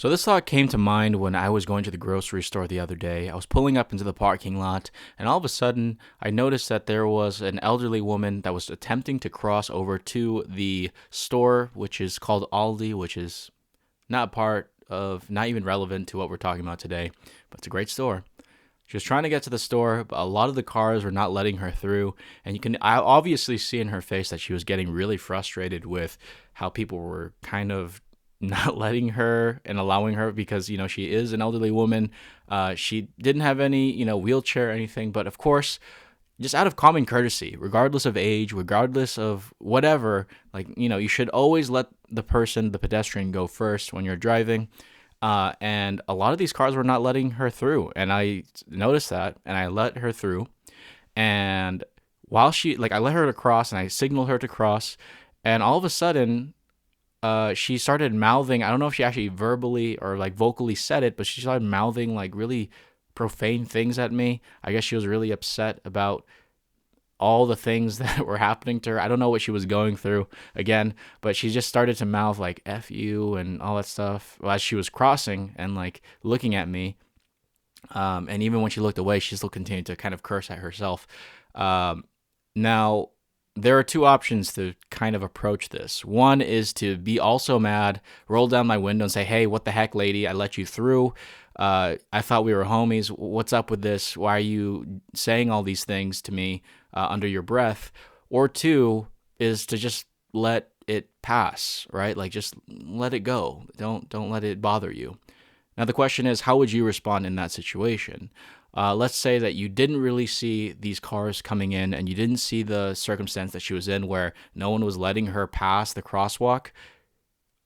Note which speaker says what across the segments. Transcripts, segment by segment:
Speaker 1: So this thought came to mind when I was going to the grocery store the other day. I was pulling up into the parking lot, and all of a sudden, I noticed that there was an elderly woman that was attempting to cross over to the store, which is called Aldi, which is not part of, not even relevant to what we're talking about today, but it's a great store. She was trying to get to the store, but a lot of the cars were not letting her through, and I obviously see in her face that she was getting really frustrated with how people were kind of not letting her and allowing her because she is an elderly woman. She didn't have any wheelchair or anything, but of course, just out of common courtesy, regardless of age, regardless of whatever, like you should always let the pedestrian, go first when you're driving. And a lot of these cars were not letting her through, and I noticed that, and I let her through. And while I let her to cross, and I signaled her to cross, and all of a sudden, she started mouthing. I don't know if she actually verbally or like vocally said it, but she started mouthing like really profane things at me. I guess she was really upset about all the things that were happening to her. I don't know what she was going through again, but she just started to mouth like F you and all that stuff as she was crossing and like looking at me. And even when she looked away, she still continued to kind of curse at herself. Now, there are two options to kind of approach this. One is to be also mad, roll down my window and say, hey, what the heck, lady? I let you through. I thought we were homies. What's up with this? Why are you saying all these things to me under your breath? Or two is to just let it pass, right? Like just let it go. Don't let it bother you. Now the question is, how would you respond in that situation? Let's say that you didn't really see these cars coming in and you didn't see the circumstance that she was in where no one was letting her pass the crosswalk.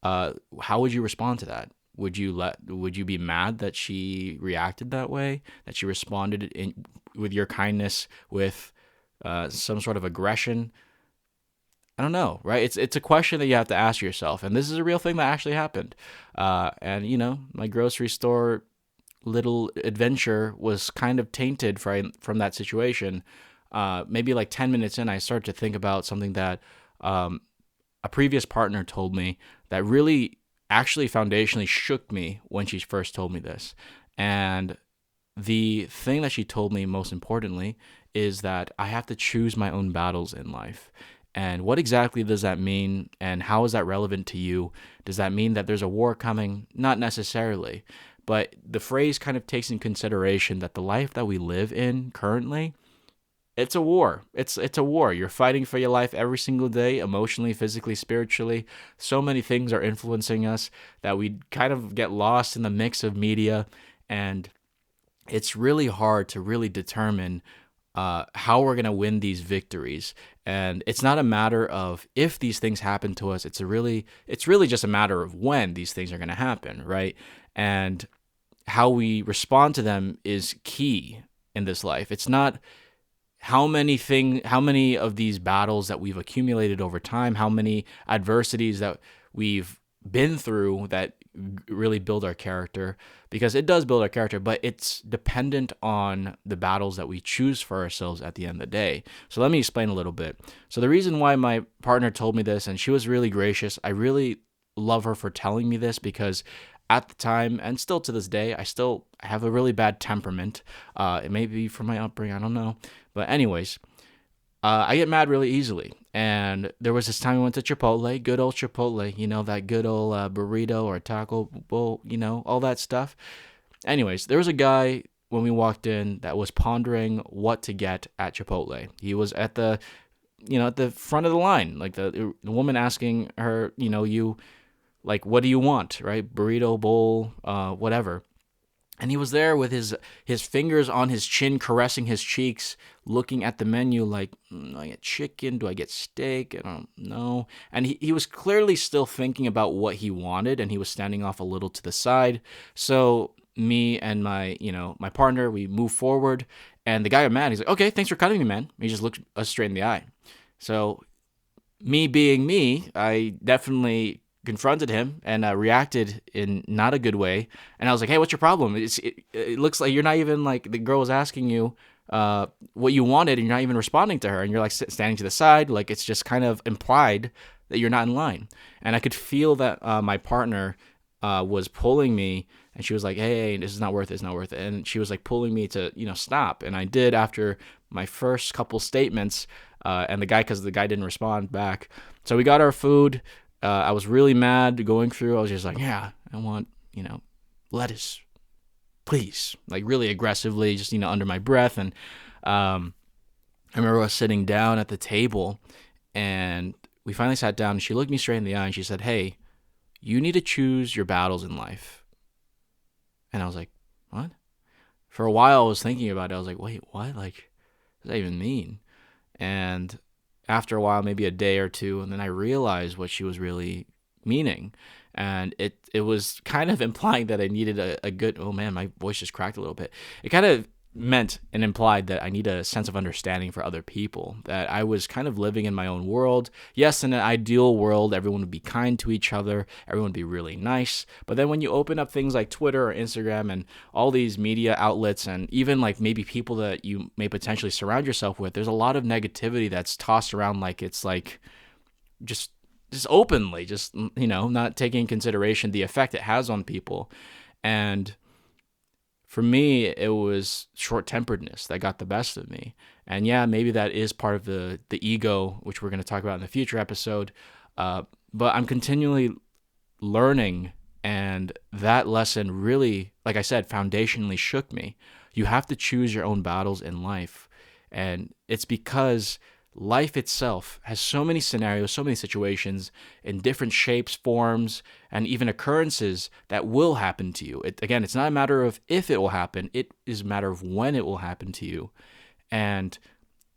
Speaker 1: How would you respond to that? Would you be mad that she reacted that way, that she responded with your kindness with some sort of aggression? I don't know, right? It's a question that you have to ask yourself, and this is a real thing that actually happened. And my grocery store little adventure was kind of tainted from that situation. Maybe like 10 minutes in, I started to think about something that a previous partner told me that really actually foundationally shook me when she first told me this. And the thing that she told me most importantly is that I have to choose my own battles in life. And what exactly does that mean? And how is that relevant to you? Does that mean that there's a war coming? Not necessarily. But the phrase kind of takes in consideration that the life that we live in currently, it's a war. It's a war. You're fighting for your life every single day, emotionally, physically, spiritually. So many things are influencing us that we kind of get lost in the mix of media. And it's really hard to really determine how we're going to win these victories. And it's not a matter of if these things happen to us. It's really just a matter of when these things are going to happen, right? And how we respond to them is key in this life. It's not how many of these battles that we've accumulated over time, how many adversities that we've been through that really build our character, because it does build our character, but it's dependent on the battles that we choose for ourselves at the end of the day. So let me explain a little bit. So the reason why my partner told me this, and she was really gracious, I really love her for telling me this, because at the time, and still to this day, I still have a really bad temperament. It may be from my upbringing, I don't know. But anyways, I get mad really easily. And there was this time I went to Chipotle, good old Chipotle, that good old burrito or taco bowl, all that stuff. Anyways, there was a guy when we walked in that was pondering what to get at Chipotle. He was at the front of the line, like the woman asking her, like, what do you want, right? Burrito, bowl, whatever. And he was there with his fingers on his chin, caressing his cheeks, looking at the menu like, do I get chicken? Do I get steak? I don't know. And he was clearly still thinking about what he wanted, and he was standing off a little to the side. So me and my partner, we move forward, and the guy got mad. He's like, okay, thanks for cutting me, man. He just looked us straight in the eye. So me being me, I definitely confronted him and reacted in not a good way. And I was like, hey, what's your problem? It looks like you're not even, like, the girl was asking you what you wanted, and you're not even responding to her, and you're like standing to the side, like it's just kind of implied that you're not in line. And I could feel that my partner was pulling me, and she was like, hey, this is not worth it, it's not worth it. And she was like pulling me to, stop. And I did after my first couple statements, and because the guy didn't respond back. So we got our food. I was really mad going through. I was just like, yeah, I want, lettuce, please. Like really aggressively, just, under my breath. And I remember us sitting down at the table, and we finally sat down, and she looked me straight in the eye, and she said, hey, you need to choose your battles in life. And I was like, what? For a while, I was thinking about it. I was like, wait, what? Like, what does that even mean? And after a while, maybe a day or two, and then I realized what she was really meaning. And it was kind of implying that I needed a good, oh man, my voice just cracked a little bit. It kind of meant and implied that I need a sense of understanding for other people, that I was kind of living in my own world. Yes, in an ideal world, everyone would be kind to each other, everyone would be really nice. But then when you open up things like Twitter or Instagram and all these media outlets, and even like maybe people that you may potentially surround yourself with, there's a lot of negativity that's tossed around like it's like just openly, just, not taking into consideration the effect it has on people. And for me, it was short-temperedness that got the best of me. And yeah, maybe that is part of the ego, which we're going to talk about in the future episode. But I'm continually learning, and that lesson really, like I said, foundationally shook me. You have to choose your own battles in life. And it's because life itself has so many scenarios, so many situations in different shapes, forms, and even occurrences that will happen to you. Again, it's not a matter of if it will happen, it is a matter of when it will happen to you. And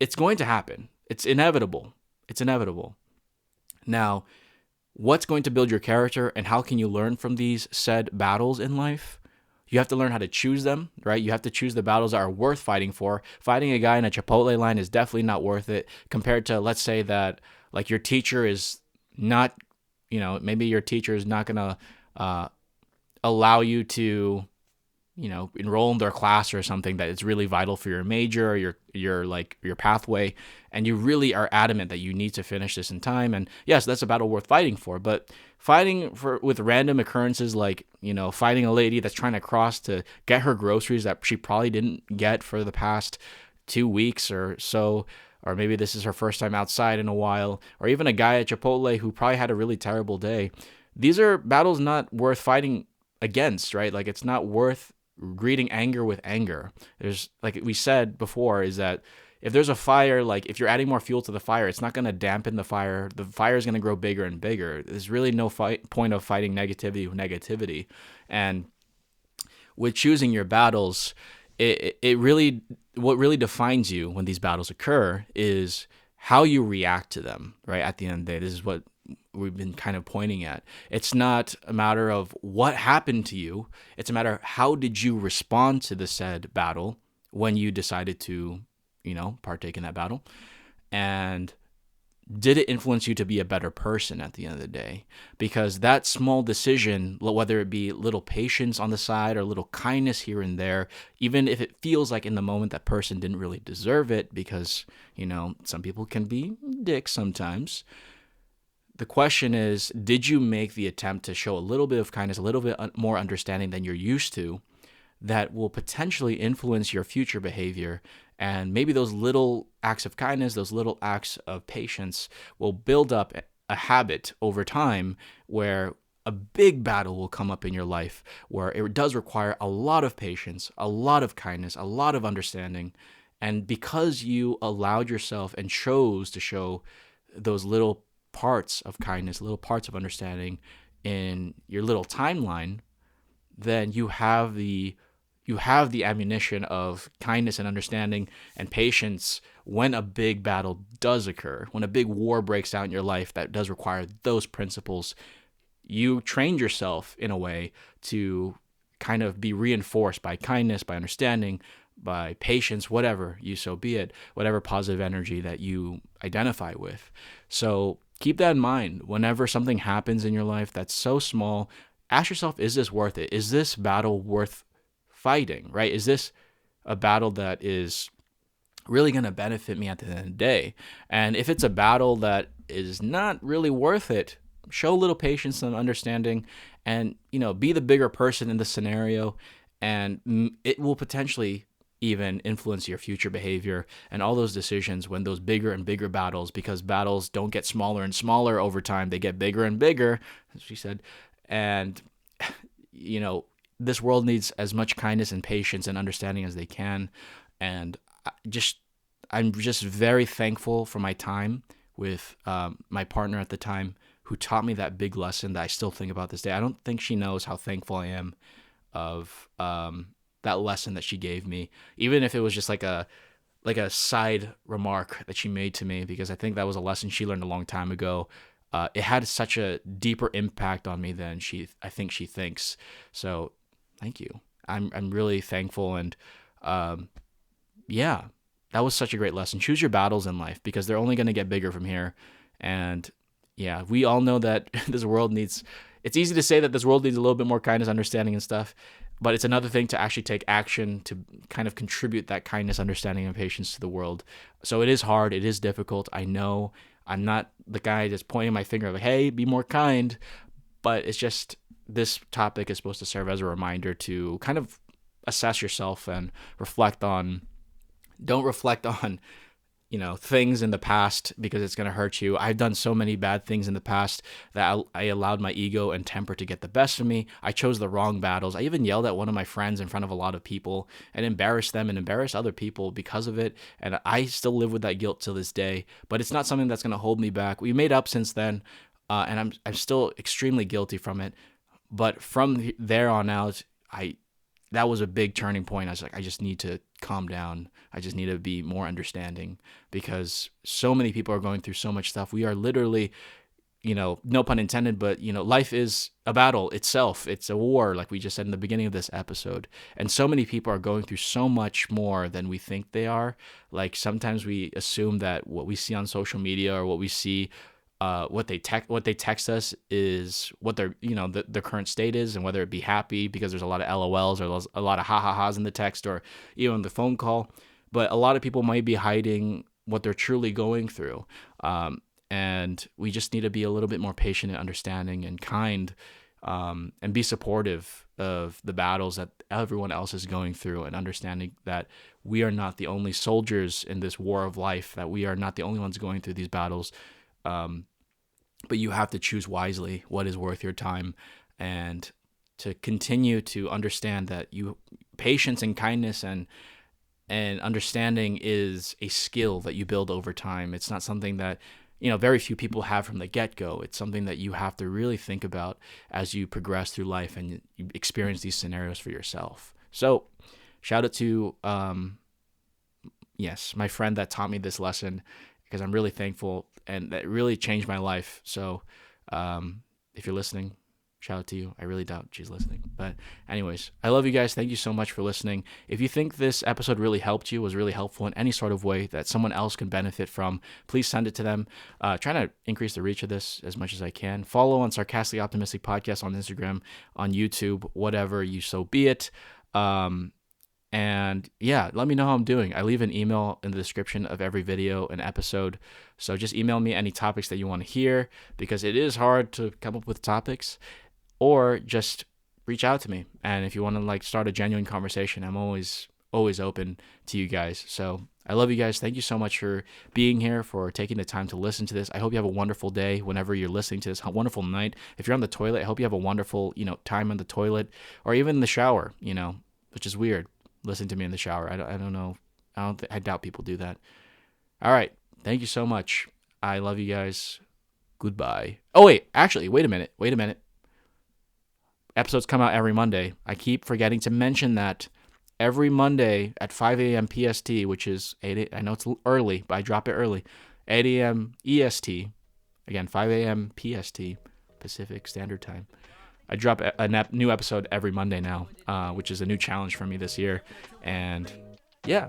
Speaker 1: it's going to happen. It's inevitable. It's inevitable. Now, what's going to build your character, and how can you learn from these said battles in life? You have to learn how to choose them, right? You have to choose the battles that are worth fighting for. Fighting a guy in a Chipotle line is definitely not worth it compared to, let's say that like your teacher is not, maybe your teacher is not going to allow you to, enroll in their class or something that is really vital for your major or your pathway. And you really are adamant that you need to finish this in time. And yes, that's a battle worth fighting for, but fighting with random occurrences like, fighting a lady that's trying to cross to get her groceries that she probably didn't get for the past 2 weeks or so, or maybe this is her first time outside in a while, or even a guy at Chipotle who probably had a really terrible day. These are battles not worth fighting against, right? Like it's not worth greeting anger with anger. There's, like we said before, is that if there's a fire, like if you're adding more fuel to the fire, it's not going to dampen the fire. The fire is going to grow bigger and bigger. There's really no point of fighting negativity with negativity. And with choosing your battles, it really, what really defines you when these battles occur is how you react to them, right? At the end of the day, this is what we've been kind of pointing at. It's not a matter of what happened to you. It's a matter of how did you respond to the said battle when you decided to, partake in that battle. And did it influence you to be a better person at the end of the day? Because that small decision, whether it be little patience on the side or little kindness here and there, even if it feels like in the moment that person didn't really deserve it, because, some people can be dicks sometimes. The question is, did you make the attempt to show a little bit of kindness, a little bit more understanding than you're used to, that will potentially influence your future behavior? And maybe those little acts of kindness, those little acts of patience will build up a habit over time where a big battle will come up in your life where it does require a lot of patience, a lot of kindness, a lot of understanding. And because you allowed yourself and chose to show those little parts of kindness, little parts of understanding in your little timeline, then you have the ammunition of kindness and understanding and patience when a big battle does occur, when a big war breaks out in your life that does require those principles. You trained yourself in a way to kind of be reinforced by kindness, by understanding, by patience, whatever you so be it, whatever positive energy that you identify with. So keep that in mind whenever something happens in your life that's so small. Ask yourself, is this worth it? Is this battle worth fighting, right? Is this a battle that is really going to benefit me at the end of the day? And if it's a battle that is not really worth it, show a little patience and understanding, and be the bigger person in the scenario, and it will potentially even influence your future behavior and all those decisions when those bigger and bigger battles, because battles don't get smaller and smaller over time, they get bigger and bigger, as she said. And you know this world needs as much kindness and patience and understanding as they can. And I'm just very thankful for my time with my partner at the time, who taught me that big lesson that I still think about this day. I don't think she knows how thankful I am of that lesson that she gave me, even if it was just like a side remark that she made to me, because I think that was a lesson she learned a long time ago. It had such a deeper impact on me than I think she thinks. So, thank you. I'm really thankful, and yeah, that was such a great lesson. Choose your battles in life, because they're only going to get bigger from here. And yeah, we all know that this world needs. It's easy to say that this world needs a little bit more kindness, understanding, and stuff. But it's another thing to actually take action to kind of contribute that kindness, understanding, and patience to the world. So it is hard. It is difficult. I know. I'm not the guy just pointing my finger like, hey, be more kind. But it's just, this topic is supposed to serve as a reminder to kind of assess yourself and don't reflect on things in the past, because it's going to hurt you. I've done so many bad things in the past that I allowed my ego and temper to get the best of me. I chose the wrong battles. I even yelled at one of my friends in front of a lot of people and embarrassed them and embarrassed other people because of it. And I still live with that guilt to this day, but it's not something that's going to hold me back. We made up since then, and I'm still extremely guilty from it. But from there on out, that was a big turning point. I was like, I just need to calm down. I just need to be more understanding, because so many people are going through so much stuff. We are literally, no pun intended, but, life is a battle itself. It's a war, like we just said in the beginning of this episode. And so many people are going through so much more than we think they are. Like, sometimes we assume that what we see on social media, or what we see, what they text us is what their their current state is, and whether it be happy, because there's a lot of LOLs or a lot of ha ha ha's in the text, or even the phone call. But a lot of people might be hiding what they're truly going through, and we just need to be a little bit more patient and understanding and kind, and be supportive of the battles that everyone else is going through, and understanding that we are not the only soldiers in this war of life, that we are not the only ones going through these battles. But you have to choose wisely what is worth your time, and to continue to understand that patience and kindness and understanding is a skill that you build over time. It's not something that very few people have from the get-go. It's something that you have to really think about as you progress through life and you experience these scenarios for yourself. So, shout out to my friend that taught me this lesson, because I'm really thankful, and that really changed my life. So if you're listening, shout out to you. I really doubt she's listening. But anyways, I love you guys. Thank you so much for listening. If you think this episode really helped you, was really helpful in any sort of way that someone else can benefit from, please send it to them. Trying to increase the reach of this as much as I can. Follow on Sarcastically Optimistic Podcast on Instagram, on YouTube, whatever you so be it. And yeah, let me know how I'm doing. I leave an email in the description of every video and episode. So just email me any topics that you want to hear, because it is hard to come up with topics, or just reach out to me. And if you want to start a genuine conversation, I'm always open to you guys. So I love you guys. Thank you so much for being here, for taking the time to listen to this. I hope you have a wonderful day whenever you're listening to this. A wonderful night. If you're on the toilet, I hope you have a wonderful, time on the toilet, or even in the shower, which is weird. Listen to me in the shower. I don't know. I doubt people do that. All right. Thank you so much. I love you guys. Goodbye. Oh, wait. Actually, wait a minute. Episodes come out every Monday. I keep forgetting to mention that every Monday at 5 a.m. PST, which is 8 I know it's early, but I drop it early. 8 a.m. EST. Again, 5 a.m. PST, Pacific Standard Time. I drop a new episode every Monday now, which is a new challenge for me this year. And yeah.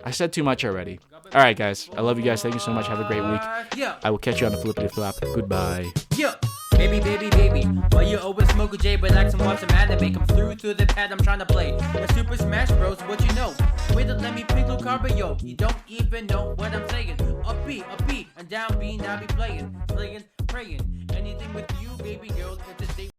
Speaker 1: I said too much already. All right, guys. I love you guys. Thank you so much. Have a great week. I will catch you on the flippity flop. Goodbye.
Speaker 2: Baby, baby, baby, why you always smoke a J, relax and watch some anime? Come through the pad I'm trying to play. The Super Smash Bros, what you know? Wait, let me pick Luke Carbo, you don't even know what I'm saying. Up B, and down B, now be playing, praying. Anything with you, baby girl, it's a day.